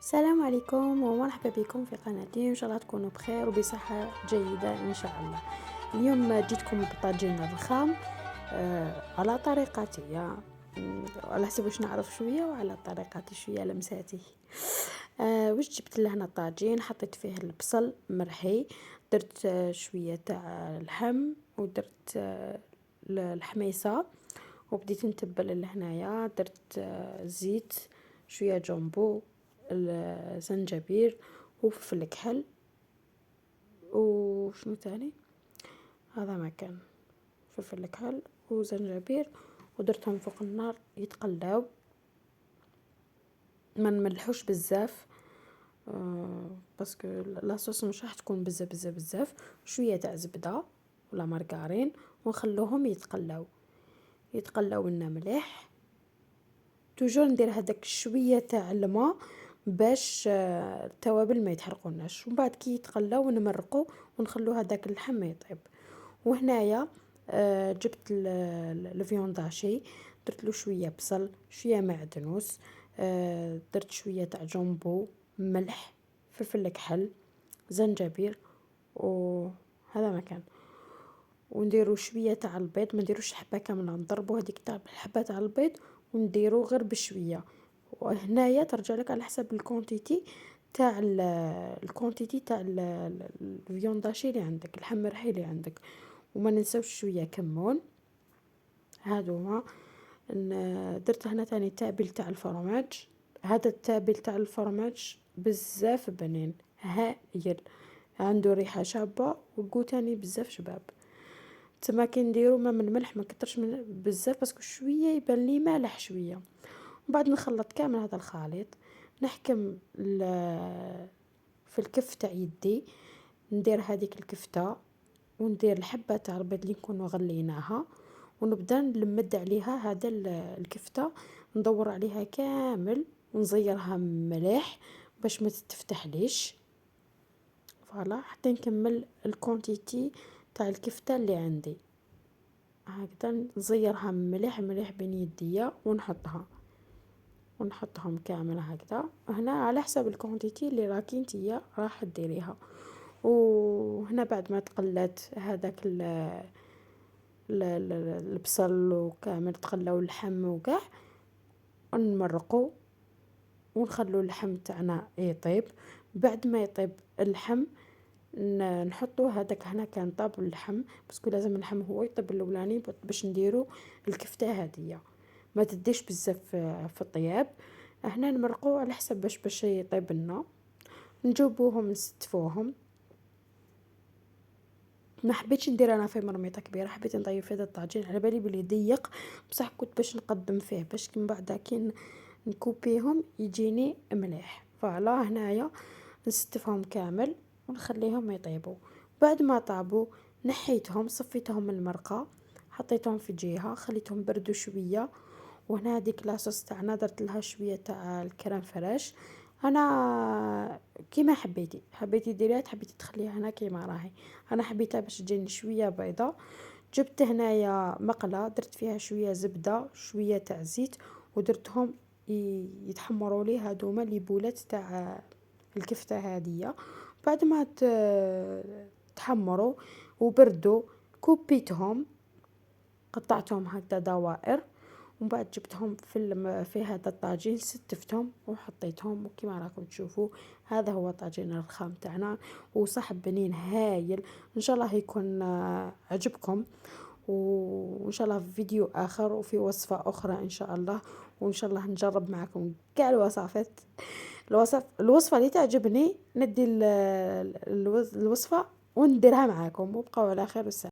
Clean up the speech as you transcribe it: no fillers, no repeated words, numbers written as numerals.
السلام عليكم ومرحبا بكم في قناتي. ان شاء الله تكونوا بخير وبصحة جيدة ان شاء الله. اليوم جيتكم بطاجين الرخام على طريقتي، على حسب واش نعرف شوية وعلى طريقتي شوية لمساتي. واش جبت لهنا الطاجين، حطيت فيه البصل مرحي، درت شوية تاع اللحم، ودرت الحميصة، وبديت نتبل لهنايا. درت زيت، شوية جامبو، الزنجبيل وفلفل كحل وشنو تاني، هذا ما كان، فلفل كحل وزنجبيل، ودرتهم فوق النار يتقلاو. ما نملحوش بزاف باسكو لاصوص مش راح تكون بزاف. شويه تاع زبده ولا مارغرين ونخلوهم يتقلاو لنا مليح. توجور ندير هذاك شويه تاع الماء باش التوابل ما يتحرقوناش، ومن بعد كي يتقلاو ونمرقوا ونخلو هذاك اللحم يطيب. وهنايا جبت الفيونداشي، درت له شويه بصل، شويه معدنوس، درت شويه تاع جامبو، ملح، فلفل كحل، زنجبيل، وهذا ما كان. ونديرو شويه تاع البيض، ما نديروش حبه كامله، نضربو هذيك تاع الحبه تاع البيض ونديرو غير بشويه. وهنايا ترجع لك على حسب الكونتيتي تاع الفيونداشي اللي عندك، اللحم مرحي اللي عندك. وما ننساوش شويه كمون. هادوما درت هنا تاني تابل تاع الفرماج. هذا التابل تاع الفرماج بزاف بنين هايل، عنده ريحه شابه وقو تاني بزاف شباب. تما كي نديرو ما من الملح ما كترش من بزاف باسكو شويه يبان لي مالح شويه. وبعد نخلط كامل هذا الخليط، نحكم في الكف تاع يدي، ندير هذيك الكفته وندير الحبه تاع البيض اللي نكونوا غليناها، ونبدا نلمد عليها هذا الكفته، ندور عليها كامل ونزيرها مليح باش ما تتفتحليش. فوالا حتى نكمل الكونتيتي تاع الكفته اللي عندي. هكذا نزيرها مليح بين يديا ونحطهم كامل هكذا. هنا على حسب الكونتيتي اللي راكي نتيا راح ديريها. وهنا بعد ما تقلات هذاك البصل وكامل تقلاو اللحم وكاع، نمرقوا ونخلو اللحم تاعنا يطيب. بعد ما يطيب اللحم نحطو هذاك، هنا كان طاب اللحم باسكو لازم اللحم هو يطيب الاولاني باش نديرو الكفته هذه. ما تديش بزاف في الطياب. هنا نمرقو على حسب باش يطيب لنا. نجوبوهم نستفوهم. ما حبيتش ندير انا في مرميطه كبيره، حبيت نطيب في هذا الطاجين على بالي بلي ضيق، بصح كنت باش نقدم فيه باش من بعد كي نكوبيهم يجيني مليح. فعلا هنايا نستفهم كامل ونخليهم يطيبوا. بعد ما طابوا نحيتهم، صفيتهم من المرقه، حطيتهم في جهه، خليتهم بردوا شويه. وهنا هذيك لاصوص تاعنا درت لها شويه تاع الكريم فريش. انا كيما حبيتي ديريها، حبيتي تخليها هنا كيما راهي. انا حبيتها باش تجيني شويه بيضه. جبت هنايا مقله، درت فيها شويه زبده شويه تاع زيت، ودرتهم يتحمروا لي هذوما لي بولات تاع الكفته هذه. بعد ما تحمروا وبردوا كوبيتهم، قطعتهم هكذا دوائر، ومن بعد جبتهم في هذا الطاجين، ستفتهم وحطيتهم. وكما راكم تشوفوا هذا هو طاجين الرخام تاعنا، وصح بنين هايل. ان شاء الله يكون عجبكم، وان شاء الله في فيديو اخر وفي وصفة اخرى ان شاء الله. وان شاء الله نجرب معكم كاع الوصفة اللي تعجبني ندي الوصفة ونديرها معاكم. وبقوا على خير والسلام.